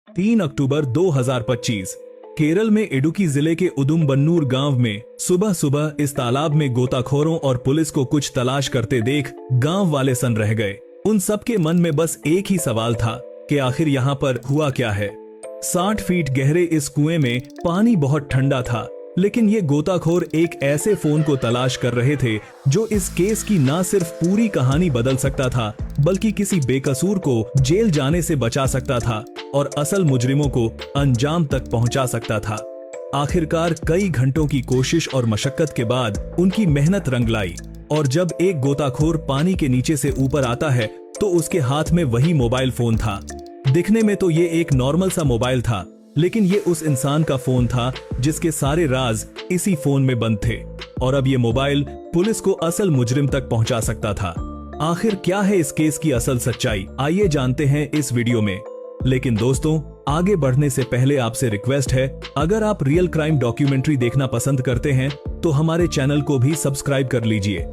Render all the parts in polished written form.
3 अक्टूबर 2025 केरल में इडुक्की जिले के उदुमबन्नूर गांव में सुबह सुबह इस तालाब में गोताखोरों और पुलिस को कुछ तलाश करते देख गांव वाले सन्न रह गए। उन सबके मन में बस एक ही सवाल था कि आखिर यहाँ पर हुआ क्या है। 60 फीट गहरे इस कुएं में पानी बहुत ठंडा था, लेकिन ये गोताखोर एक ऐसे फोन को तलाश कर रहे थे जो इस केस की न सिर्फ पूरी कहानी बदल सकता था, बल्कि किसी बेकसूर को जेल जाने से बचा सकता था और असल मुजरिमों को अंजाम तक पहुंचा सकता था। आखिरकार कई घंटों की कोशिश और मशक्कत के बाद उनकी मेहनत रंग लाई और जब एक गोताखोर पानी के नीचे से ऊपर आता है तो उसके हाथ में वही मोबाइल फोन था। दिखने में तो ये एक नॉर्मल सा मोबाइल था, लेकिन ये उस इंसान का फोन था जिसके सारे राज इसी फोन में बंद थे और अब ये मोबाइल पुलिस को असल मुजरिम तक पहुंचा सकता था। आखिर क्या है इस केस की असल सच्चाई, आइए जानते हैं इस वीडियो में। लेकिन दोस्तों, आगे बढ़ने से पहले आपसे रिक्वेस्ट है, अगर आप रियल क्राइम डॉक्यूमेंट्री देखना पसंद करते हैं तो हमारे चैनल को भी सब्सक्राइब कर लीजिए।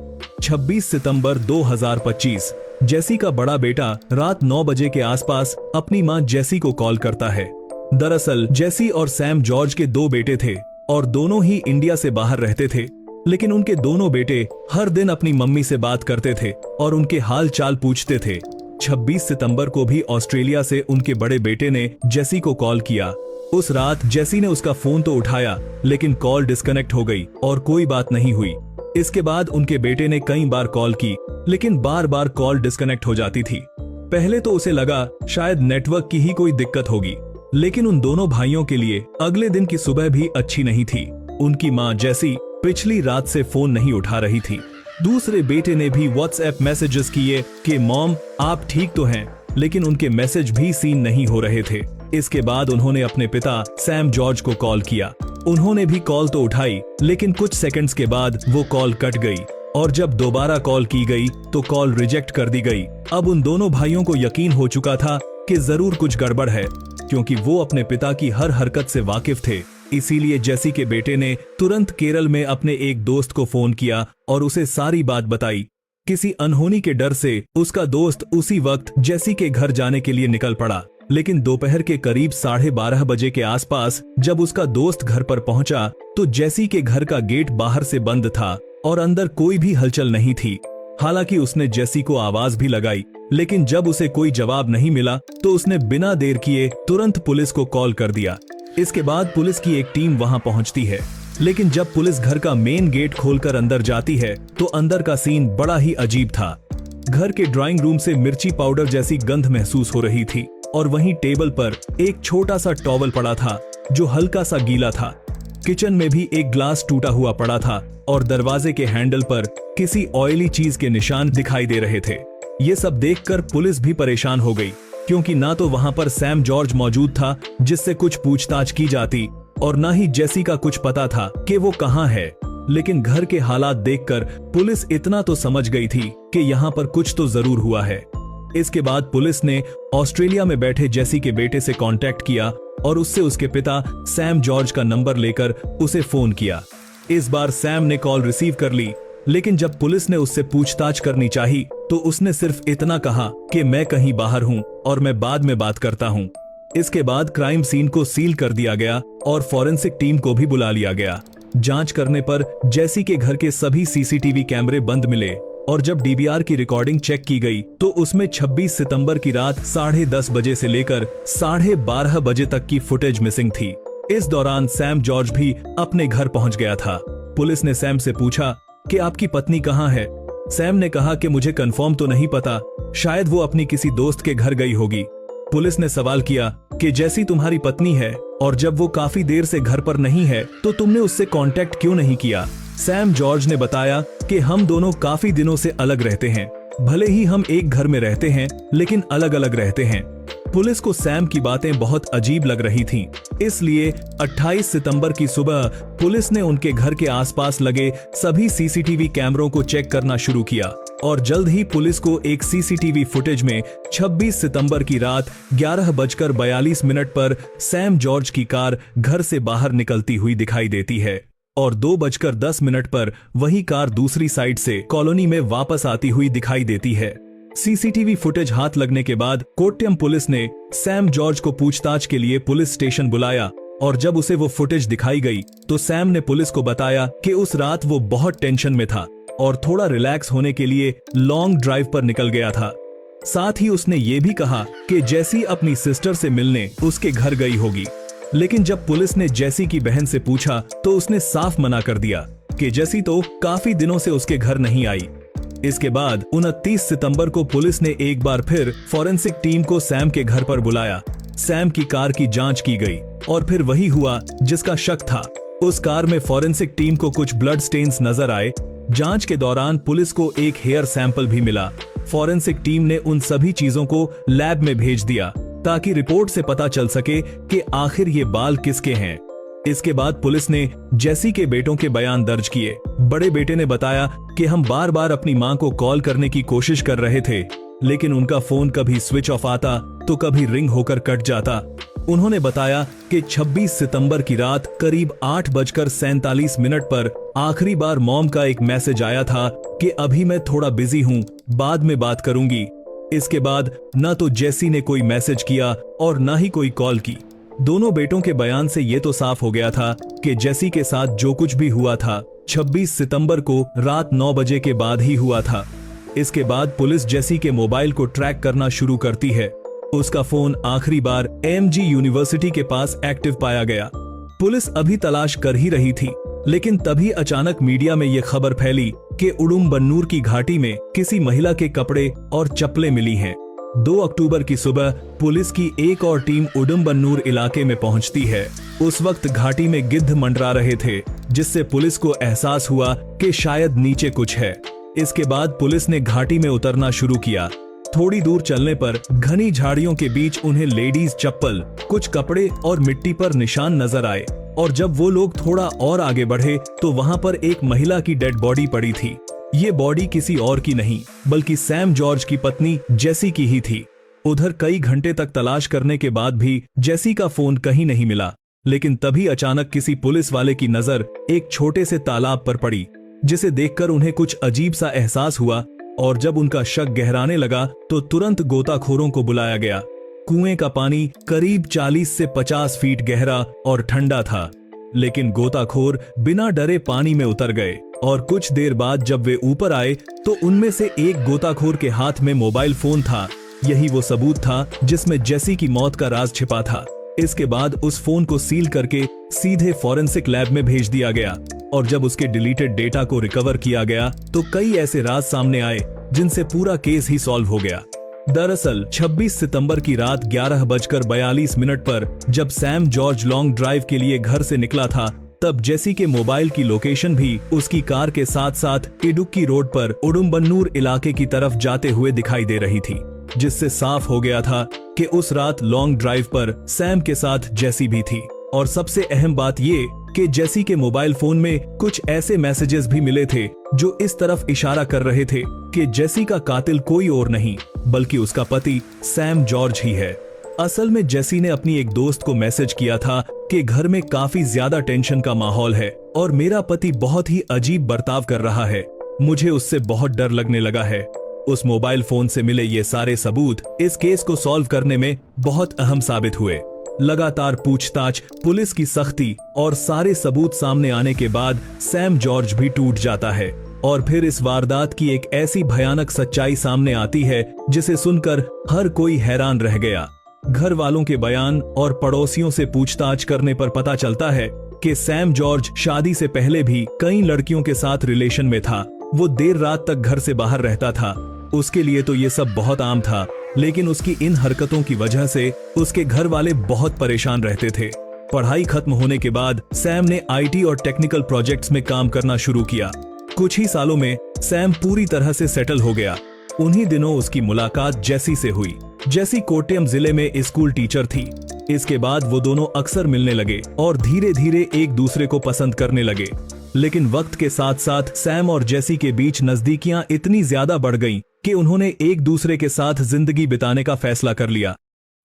26 सितंबर 2025 जेसी का बड़ा बेटा रात 9 बजे के आसपास अपनी मां जेसी को कॉल करता है। दरअसल जेसी और सैम जॉर्ज के 2 बेटे थे और दोनों ही इंडिया से बाहर रहते थे, लेकिन उनके दोनों बेटे हर दिन अपनी मम्मी से बात करते थे और उनके हाल चाल पूछते थे। 26 सितंबर को भी ऑस्ट्रेलिया से उनके बड़े बेटे ने जेसी को कॉल किया। उस रात जेसी ने उसका फोन तो उठाया, लेकिन कॉल डिस्कनेक्ट हो गई और कोई बात नहीं हुई। इसके बाद उनके बेटे ने कई बार कॉल की, लेकिन बार बार कॉल डिस्कनेक्ट हो जाती थी। पहले तो उसे लगा शायद नेटवर्क की ही कोई दिक्कत होगी, लेकिन उन दोनों भाइयों के लिए अगले दिन की सुबह भी अच्छी नहीं थी। उनकी मां जेसी पिछली रात से फोन नहीं उठा रही थी। दूसरे बेटे ने भी व्हाट्सएप मैसेजेस किए कि मॉम आप ठीक तो हैं, लेकिन उनके मैसेज भी सीन नहीं हो रहे थे। इसके बाद उन्होंने अपने पिता सैम जॉर्ज को कॉल किया। उन्होंने भी कॉल तो उठाई, लेकिन कुछ सेकंड्स के बाद वो कॉल कट गई और जब दोबारा कॉल की गई तो कॉल रिजेक्ट कर दी गई। अब उन दोनों भाइयों को यकीन हो चुका था कि जरूर कुछ गड़बड़ है, क्योंकि वो अपने पिता की हर हरकत से वाकिफ थे। इसीलिए जेसी के बेटे ने तुरंत केरल में अपने एक दोस्त को फोन किया और उसे सारी बात बताई। किसी अनहोनी के डर से उसका दोस्त उसी वक्त जेसी के घर जाने के लिए निकल पड़ा, लेकिन दोपहर के करीब 12:30 बजे के आसपास जब उसका दोस्त घर पर पहुंचा तो जेसी के घर का गेट बाहर से बंद था और अंदर कोई भी हलचल नहीं थी। हालांकि उसने जेसी को आवाज भी लगाई, लेकिन जब उसे कोई जवाब नहीं मिला तो उसने बिना देर किए तुरंत पुलिस को कॉल कर दिया। इसके बाद पुलिस की एक टीम वहां पहुंचती है, लेकिन जब पुलिस घर का मेन गेट खोलकर अंदर जाती है तो अंदर का सीन बड़ा ही अजीब था। घर के ड्राइंग रूम से मिर्ची पाउडर जैसी गंध महसूस हो रही थी और वहीं टेबल पर एक छोटा सा टॉवल पड़ा था जो हल्का सा गीला था। किचन में भी एक ग्लास टूटा हुआ पड़ा था और दरवाजे के हैंडल पर किसी ऑयली चीज के निशान दिखाई दे रहे थे। ये सब देखकर पुलिस भी परेशान हो गई, क्योंकि ना तो वहां पर सैम जॉर्ज मौजूद था जिससे कुछ पूछताछ की जाती और ना ही जेसी का कुछ पता था कि वो कहां है। लेकिन घर के हालात देखकर पुलिस इतना तो समझ गई थी कि यहाँ पर कुछ तो जरूर हुआ है। इसके बाद पुलिस ने ऑस्ट्रेलिया में बैठे जेसी के बेटे से कांटेक्ट किया और उससे उसके पिता सैम जॉर्ज का नंबर लेकर उसे फोन किया। इस बार सैम ने कॉल रिसीव कर ली, लेकिन जब पुलिस ने उससे पूछताछ करनी चाही तो उसने सिर्फ इतना कहा कि मैं कहीं बाहर हूं और मैं बाद में बात करता हूं। इसके बाद क्राइम सीन को सील कर दिया गया और फॉरेंसिक टीम को भी बुला लिया गया। जांच करने पर जेसी के घर के सभी सीसीटीवी कैमरे बंद मिले और जब डीवीआर की रिकॉर्डिंग चेक की गई तो उसमें 26 सितंबर की रात 10:30 बजे से लेकर 12:30 बजे तक की फुटेज मिसिंग थी। इस दौरान सैम जॉर्ज भी अपने घर पहुंच गया था। पुलिस ने सैम से पूछा कि आपकी पत्नी कहां है। सैम ने कहा कि मुझे कंफर्म तो नहीं पता, शायद वो अपनी किसी दोस्त के घर गई होगी। पुलिस ने सवाल किया कि जेसी तुम्हारी पत्नी है और जब वो काफी देर से घर पर नहीं है तो तुमने उससे कांटेक्ट क्यों नहीं किया। सैम जॉर्ज ने बताया कि हम दोनों काफी दिनों से अलग रहते हैं, भले ही हम एक घर में रहते हैं लेकिन अलग अलग रहते हैं। पुलिस को सैम की बातें बहुत अजीब लग रही थीं, इसलिए 28 सितंबर की सुबह पुलिस ने उनके घर के आसपास लगे सभी सीसीटीवी कैमरों को चेक करना शुरू किया और जल्द ही पुलिस को एक सीसीटीवी फुटेज में 26 सितंबर की रात 11:42 पर सैम जॉर्ज की कार घर से बाहर निकलती हुई दिखाई देती है और 2:10 पर वही कार दूसरी साइड से कॉलोनी में वापस आती हुई दिखाई देती है। सीसीटीवी फुटेज हाथ लगने के बाद कोट्यम पुलिस ने सैम जॉर्ज को पूछताछ के लिए पुलिस स्टेशन बुलाया और जब उसे वो फुटेज दिखाई गई तो सैम ने पुलिस को बताया कि उस रात वो बहुत टेंशन में था और थोड़ा रिलैक्स होने के लिए लॉन्ग ड्राइव पर निकल गया था। साथ ही उसने ये भी कहा कि जेसी अपनी सिस्टर से मिलने उसके घर गई होगी, लेकिन जब पुलिस ने जेसी की बहन से पूछा तो उसने साफ मना कर दिया कि जेसी तो काफी दिनों से उसके घर नहीं आई। इसके बाद 29 सितंबर को पुलिस ने एक बार फिर फॉरेंसिक टीम को सैम के घर पर बुलाया। सैम की कार की जांच की गई और फिर वही हुआ जिसका शक था। उस कार में फॉरेंसिक टीम को कुछ ब्लड स्टेन्स नजर आए। जांच के दौरान पुलिस को एक हेयर सैंपल भी मिला। फॉरेंसिक टीम ने उन सभी चीजों को लैब में भेज दिया ताकि रिपोर्ट से पता चल सके कि आखिर ये बाल किसके हैं। इसके बाद पुलिस ने जेसी के बेटों के बयान दर्ज किए। बड़े बेटे ने बताया कि हम बार बार अपनी मां को कॉल करने की कोशिश कर रहे थे, लेकिन उनका फोन कभी स्विच ऑफ आता तो कभी रिंग होकर कट जाता। उन्होंने बताया कि 26 सितंबर की रात करीब 8:47 पर आखिरी बार मॉम का एक मैसेज आया था कि अभी मैं थोड़ा बिजी हूं, बाद में बात करूंगी। इसके बाद न तो जेसी ने कोई मैसेज किया और न ही कोई कॉल की। दोनों बेटों के बयान से ये तो साफ हो गया था कि जेसी के साथ जो कुछ भी हुआ था 26 सितंबर को रात 9 बजे के बाद ही हुआ था। इसके बाद पुलिस जेसी के मोबाइल को ट्रैक करना शुरू करती है। उसका फोन आखिरी बार एमजी यूनिवर्सिटी के पास एक्टिव पाया गया। पुलिस अभी तलाश कर ही रही थी, लेकिन तभी अचानक मीडिया में यह खबर फैली कि उडुमबन्नूर की घाटी में किसी महिला के कपड़े और चप्पलें मिली हैं। 2 अक्टूबर की सुबह पुलिस की एक और टीम उडुमबन्नूर इलाके में पहुंचती है। उस वक्त घाटी में गिद्ध मंडरा रहे थे, जिससे पुलिस को एहसास हुआ कि शायद नीचे कुछ है। इसके बाद पुलिस ने घाटी में उतरना शुरू किया। थोड़ी दूर चलने पर घनी झाड़ियों के बीच उन्हें लेडीज चप्पल, कुछ कपड़े और मिट्टी पर निशान नजर आए और जब वो लोग थोड़ा और आगे बढ़े तो वहां पर एक महिला की डेड बॉडी पड़ी थी। ये बॉडी किसी और की नहीं बल्कि सैम जॉर्ज की पत्नी जेसी की ही थी। उधर कई घंटे तक तलाश करने के बाद भी जेसी का फोन कहीं नहीं मिला, लेकिन तभी अचानक किसी पुलिस वाले की नजर एक छोटे से तालाब पर पड़ी, जिसे देखकर उन्हें कुछ अजीब सा एहसास हुआ और जब उनका शक गहराने लगा तो तुरंत गोताखोरों को बुलाया गया। कुएं का पानी करीब 40 से 50 फीट गहरा और ठंडा था, लेकिन गोताखोर बिना डरे पानी में उतर गए और कुछ देर बाद जब वे ऊपर आए तो उनमें से एक गोताखोर के हाथ में मोबाइल फोन था। यही वो सबूत था जिसमें जेसी की मौत का राज छिपा था। इसके बाद उस फोन को सील करके सीधे फॉरेंसिक लैब में भेज दिया गया और जब उसके डिलीटेड डेटा को रिकवर किया गया तो कई ऐसे राज सामने आए जिनसे पूरा केस ही सॉल्व हो गया। दरअसल 26 सितंबर की रात 11:42 पर जब सैम जॉर्ज लॉन्ग ड्राइव के लिए घर से निकला था, तब जेसी के मोबाइल की लोकेशन भी उसकी कार के साथ साथ इडुक्की रोड पर उडुमबन्नूर इलाके की तरफ जाते हुए दिखाई दे रही थी, जिससे साफ हो गया था कि उस रात लॉन्ग ड्राइव पर सैम के साथ जेसी भी थी। और सबसे अहम बात ये कि जेसी के मोबाइल फोन में कुछ ऐसे मैसेजेस भी मिले थे जो इस तरफ इशारा कर रहे थे कि जेसी का कातिल कोई और नहीं बल्कि उसका पति सैम जॉर्ज ही है। असल में जेसी ने अपनी एक दोस्त को मैसेज किया था कि घर में काफी ज्यादा टेंशन का माहौल है और मेरा पति बहुत ही अजीब बर्ताव कर रहा है, मुझे उससे बहुत डर लगने लगा है। उस मोबाइल फोन से मिले ये सारे सबूत इस केस को सॉल्व करने में बहुत अहम साबित हुए। लगातार पूछताछ, पुलिस की सख्ती और सारे सबूत सामने आने के बाद सैम जॉर्ज भी टूट जाता है और फिर इस वारदात की एक ऐसी भयानक सच्चाई सामने आती है जिसे सुनकर हर कोई हैरान रह गया। घर वालों के बयान और पड़ोसियों से पूछताछ करने पर पता चलता है कि सैम जॉर्ज शादी से पहले भी कई लड़कियों के साथ रिलेशन में था। वो देर रात तक घर से बाहर रहता था। उसके लिए तो ये सब बहुत आम था, लेकिन उसकी इन हरकतों की वजह से उसके घर वाले बहुत परेशान रहते थे। पढ़ाई खत्म होने के बाद सैम ने आईटी और टेक्निकल प्रोजेक्ट्स में काम करना शुरू किया। कुछ ही सालों में सैम पूरी तरह से सेटल हो गया। उन्हीं दिनों उसकी मुलाकात जेसी से हुई। जेसी कोट्यम जिले में स्कूल टीचर थी। इसके बाद वो दोनों अक्सर मिलने लगे और धीरे धीरे एक दूसरे को पसंद करने लगे। लेकिन वक्त के साथ साथ सैम और जेसी के बीच नजदीकियां इतनी ज्यादा बढ़ गईं कि उन्होंने एक दूसरे के साथ जिंदगी बिताने का फैसला कर लिया।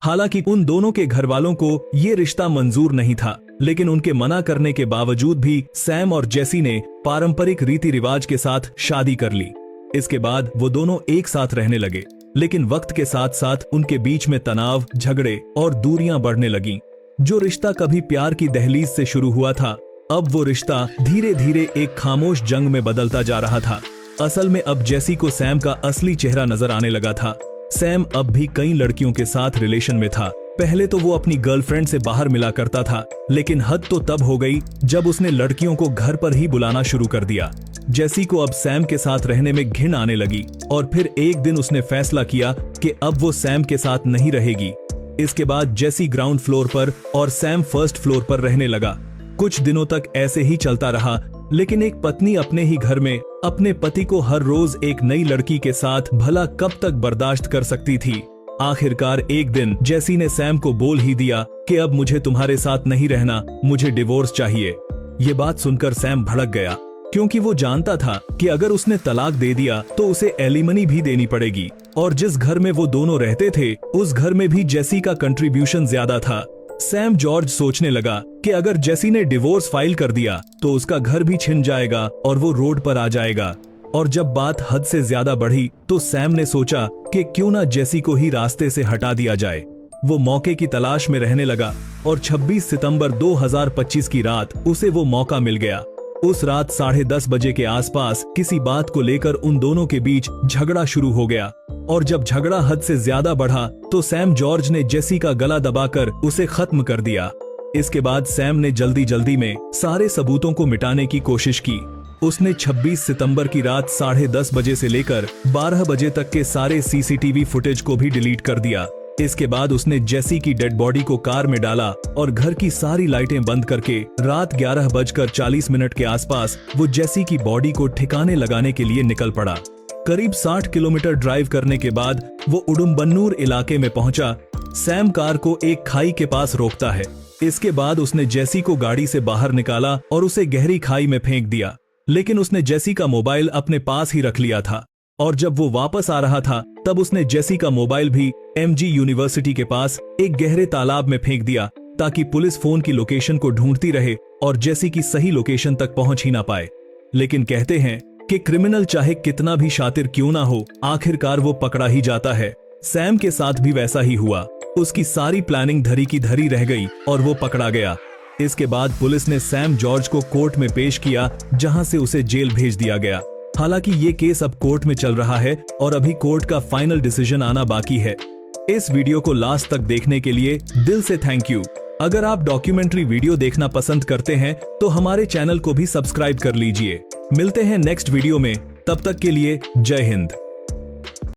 हालांकि उन दोनों के घर वालों को ये रिश्ता मंजूर नहीं था, लेकिन उनके मना करने के बावजूद भी सैम और जेसी ने पारंपरिक रीति रिवाज के साथ शादी कर ली। इसके बाद वो दोनों एक साथ रहने लगे। लेकिन वक्त के साथ साथ उनके बीच में तनाव, झगड़े और दूरियां बढ़ने लगीं। जो रिश्ता कभी प्यार की दहलीज से शुरू हुआ था, अब वो रिश्ता धीरे धीरे एक खामोश जंग में बदलता जा रहा था। असल में अब जेसी को सैम का असली चेहरा नजर आने लगा था। सैम अब भी कई लड़कियों के साथ रिलेशन में था। पहले तो वो अपनी गर्लफ्रेंड से बाहर मिला करता था, लेकिन हद तो तब हो गई जब उसने लड़कियों को घर पर ही बुलाना शुरू कर दिया। जेसी को अब सैम के साथ रहने में घिन आने लगी और फिर एक दिन उसने फैसला किया कि अब वो सैम के साथ नहीं रहेगी। इसके बाद जेसी ग्राउंड फ्लोर पर और सैम फर्स्ट फ्लोर पर रहने लगा। कुछ दिनों तक ऐसे ही चलता रहा, लेकिन एक पत्नी अपने ही घर में अपने पति को हर रोज एक नई लड़की के साथ भला कब तक बर्दाश्त कर सकती थी। आखिरकार एक दिन जेसी ने सैम को बोल ही दिया कि अब मुझे तुम्हारे साथ नहीं रहना, मुझे डिवोर्स चाहिए। ये बात सुनकर सैम भड़क गया, क्योंकि वो जानता था कि अगर उसने तलाक दे दिया तो उसे एलिमनी भी देनी पड़ेगी, और जिस घर में वो दोनों रहते थे उस घर में भी जेसी का कंट्रीब्यूशन ज्यादा था। सैम जॉर्ज सोचने लगा कि अगर जेसी ने डिवोर्स फाइल कर दिया तो उसका घर भी छिन जाएगा और वो रोड पर आ जाएगा। और जब बात हद से ज्यादा बढ़ी तो सैम ने सोचा कि क्यों ना जेसी को ही रास्ते से हटा दिया जाए। वो मौके की तलाश में रहने लगा और 26 सितंबर 2025 की रात उसे वो मौका मिल गया। उस रात 10:30 बजे के आसपास किसी बात को लेकर उन दोनों के बीच झगड़ा शुरू हो गया, और जब झगड़ा हद से ज्यादा बढ़ा तो सैम जॉर्ज ने जेसी का गला दबाकर उसे खत्म कर दिया। इसके बाद सैम ने जल्दी जल्दी में सारे सबूतों को मिटाने की कोशिश की। उसने 26 सितंबर की रात 10:30 बजे से लेकर 12 बजे तक के सारे सीसीटीवी फुटेज को भी डिलीट कर दिया। इसके बाद उसने जेसी की डेड बॉडी को कार में डाला और घर की सारी लाइटें बंद करके रात 11:40 के आसपास वो जेसी की बॉडी को ठिकाने लगाने के लिए निकल पड़ा। करीब 60 किलोमीटर ड्राइव करने के बाद वो उडुम्बन्नूर इलाके में पहुंचा। सैम कार को एक खाई के पास रोकता है। इसके बाद उसने जेसी को गाड़ी से बाहर निकाला और उसे गहरी खाई में फेंक दिया, लेकिन उसने जेसी का मोबाइल अपने पास ही रख लिया था। और जब वो वापस आ रहा था तब उसने जेसी का मोबाइल भी एमजी यूनिवर्सिटी के पास एक गहरे तालाब में फेंक दिया, ताकि पुलिस फोन की लोकेशन को ढूंढती रहे और जेसी की सही लोकेशन तक पहुंच ही ना पाए। लेकिन कहते हैं कि क्रिमिनल चाहे कितना भी शातिर क्यों ना हो, आखिरकार वो पकड़ा ही जाता है। सैम के साथ भी वैसा ही हुआ। उसकी सारी प्लानिंग धरी की धरी रह गई और वो पकड़ा गया। इसके बाद पुलिस ने सैम जॉर्ज को कोर्ट में पेश किया, जहां से उसे जेल भेज दिया गया। हालांकि ये केस अब कोर्ट में चल रहा है और अभी कोर्ट का फाइनल डिसीजन आना बाकी है। इस वीडियो को लास्ट तक देखने के लिए दिल से थैंक यू। अगर आप डॉक्यूमेंट्री वीडियो देखना पसंद करते हैं तो हमारे चैनल को भी सब्सक्राइब कर लीजिए। मिलते हैं नेक्स्ट वीडियो में, तब तक के लिए जय हिंद।